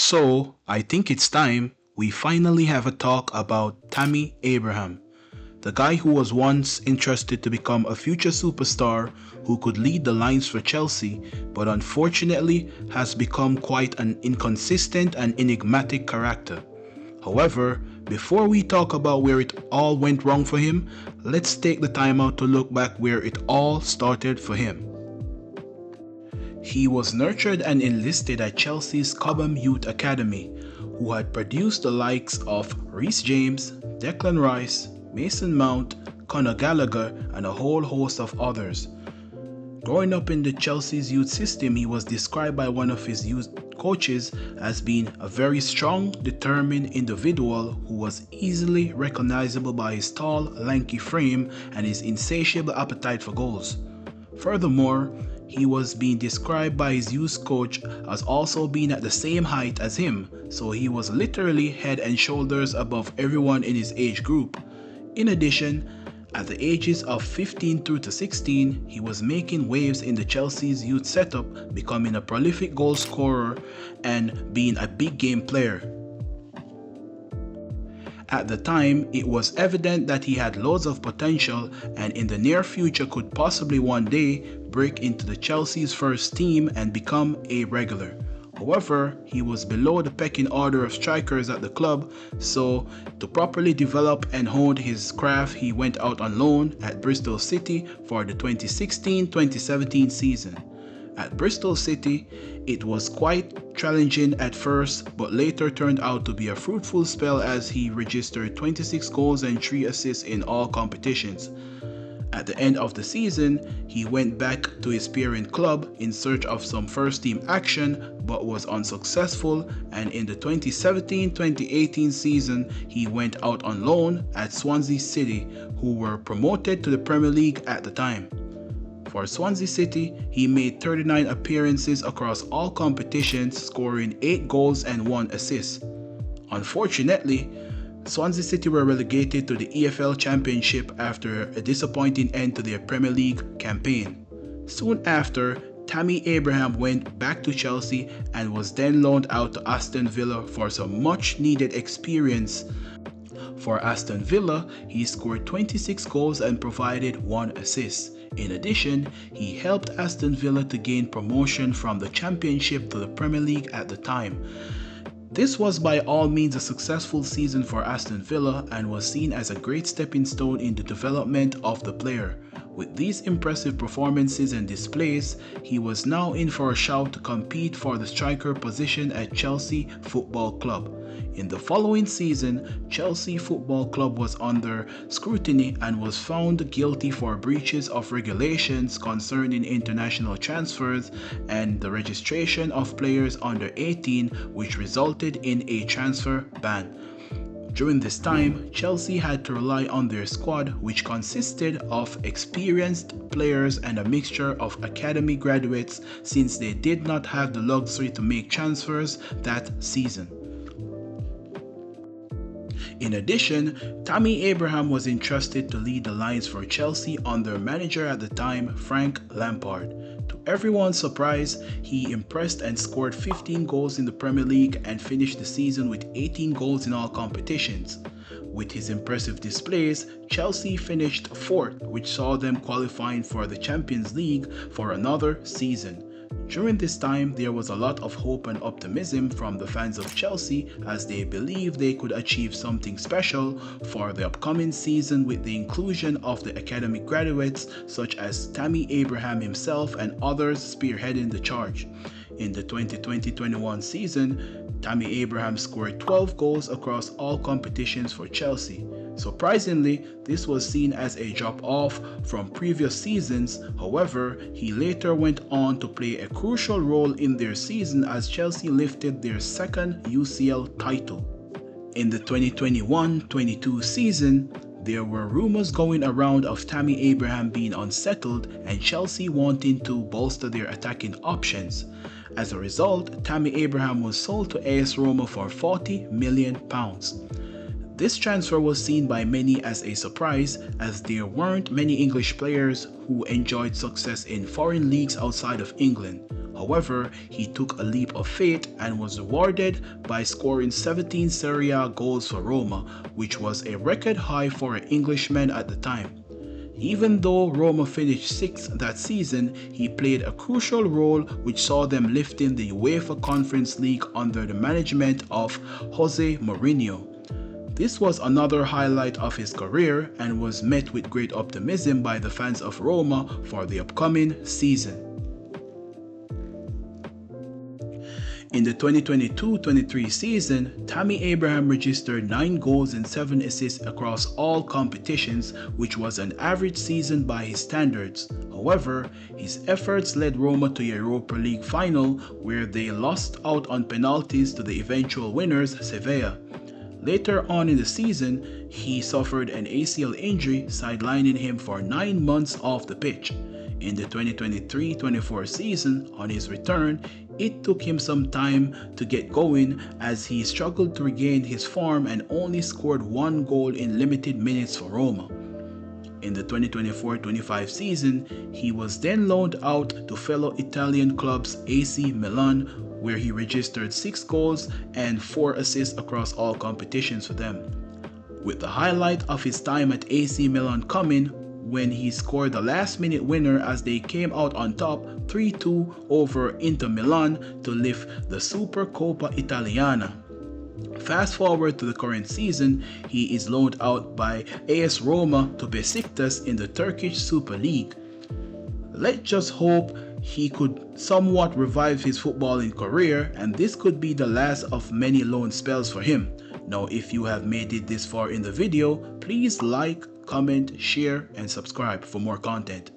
So, I think it's time we finally have a talk about Tammy Abraham, the guy who was once interested to become a future superstar who could lead the lines for Chelsea, but unfortunately has become quite an inconsistent and enigmatic character. However, before we talk about where it all went wrong for him, let's take the time out to look back where it all started for him. He was nurtured and enlisted at Chelsea's Cobham Youth Academy, who had produced the likes of Reece James, Declan Rice, Mason Mount, Conor Gallagher, and a whole host of others. Growing up in the Chelsea's youth system, he was described by one of his youth coaches as being a very strong, determined individual who was easily recognizable by his tall, lanky frame and his insatiable appetite for goals. Furthermore, he was being described by his youth coach as also being at the same height as him, so he was literally head and shoulders above everyone in his age group. In addition, at the ages of 15 through to 16, he was making waves in the Chelsea's youth setup, becoming a prolific goal scorer and being a big game player. At the time, it was evident that he had loads of potential and in the near future could possibly one day break into the Chelsea's first team and become a regular. However, he was below the pecking order of strikers at the club, so to properly develop and hone his craft, he went out on loan at Bristol City for the 2016-2017 season. At Bristol City, it was quite challenging at first, but later turned out to be a fruitful spell as he registered 26 goals and 3 assists in all competitions. At the end of the season, he went back to his parent club in search of some first team action but was unsuccessful, and in the 2017-2018 season he went out on loan at Swansea City, who were promoted to the Premier League at the time. For Swansea City, he made 39 appearances across all competitions, scoring 8 goals and 1 assist. Unfortunately, Swansea City were relegated to the EFL Championship after a disappointing end to their Premier League campaign. Soon after, Tammy Abraham went back to Chelsea and was then loaned out to Aston Villa for some much needed experience. For Aston Villa, he scored 26 goals and provided 1 assist. In addition, he helped Aston Villa to gain promotion from the Championship to the Premier League at the time. This was by all means a successful season for Aston Villa and was seen as a great stepping stone in the development of the player. With these impressive performances and displays, he was now in for a shout to compete for the striker position at Chelsea Football Club. In the following season, Chelsea Football Club was under scrutiny and was found guilty for breaches of regulations concerning international transfers and the registration of players under 18, which resulted in a transfer ban. During this time, Chelsea had to rely on their squad, which consisted of experienced players and a mixture of academy graduates, since they did not have the luxury to make transfers that season. In addition, Tammy Abraham was entrusted to lead the lines for Chelsea under manager at the time, Frank Lampard. To everyone's surprise, he impressed and scored 15 goals in the Premier League and finished the season with 18 goals in all competitions. With his impressive displays, Chelsea finished 4th, which saw them qualifying for the Champions League for another season. During this time, there was a lot of hope and optimism from the fans of Chelsea as they believed they could achieve something special for the upcoming season with the inclusion of the academic graduates such as Tammy Abraham himself and others spearheading the charge. In the 2020-21 season, Tammy Abraham scored 12 goals across all competitions for Chelsea. Surprisingly, this was seen as a drop-off from previous seasons. However, he later went on to play a crucial role in their season as Chelsea lifted their second UCL title. In the 2021-22 season, there were rumors going around of Tammy Abraham being unsettled and Chelsea wanting to bolster their attacking options. As a result, Tammy Abraham was sold to AS Roma for £40 million. This transfer was seen by many as a surprise, as there weren't many English players who enjoyed success in foreign leagues outside of England. However, he took a leap of faith and was rewarded by scoring 17 Serie A goals for Roma, which was a record high for an Englishman at the time. Even though Roma finished 6th that season, he played a crucial role which saw them lifting the UEFA Conference League under the management of Jose Mourinho. This was another highlight of his career and was met with great optimism by the fans of Roma for the upcoming season. In the 2022-23 season, Tammy Abraham registered 9 goals and 7 assists across all competitions, which was an average season by his standards. However, his efforts led Roma to a Europa League final where they lost out on penalties to the eventual winners, Sevilla. Later on in the season, he suffered an ACL injury, sidelining him for 9 months off the pitch. In the 2023-24 season, on his return, it took him some time to get going as he struggled to regain his form and only scored 1 goal in limited minutes for Roma. In the 2024-25 season, he was then loaned out to fellow Italian clubs AC Milan, where he registered 6 goals and 4 assists across all competitions for them. With the highlight of his time at AC Milan coming when he scored the last-minute winner as they came out on top 3-2 over Inter Milan to lift the Supercoppa Italiana. Fast forward to the current season, he is loaned out by AS Roma to Besiktas in the Turkish Super League. Let's just hope he could somewhat revive his footballing career, and this could be the last of many loan spells for him. Now, if you have made it this far in the video, please like, comment, share, and subscribe for more content.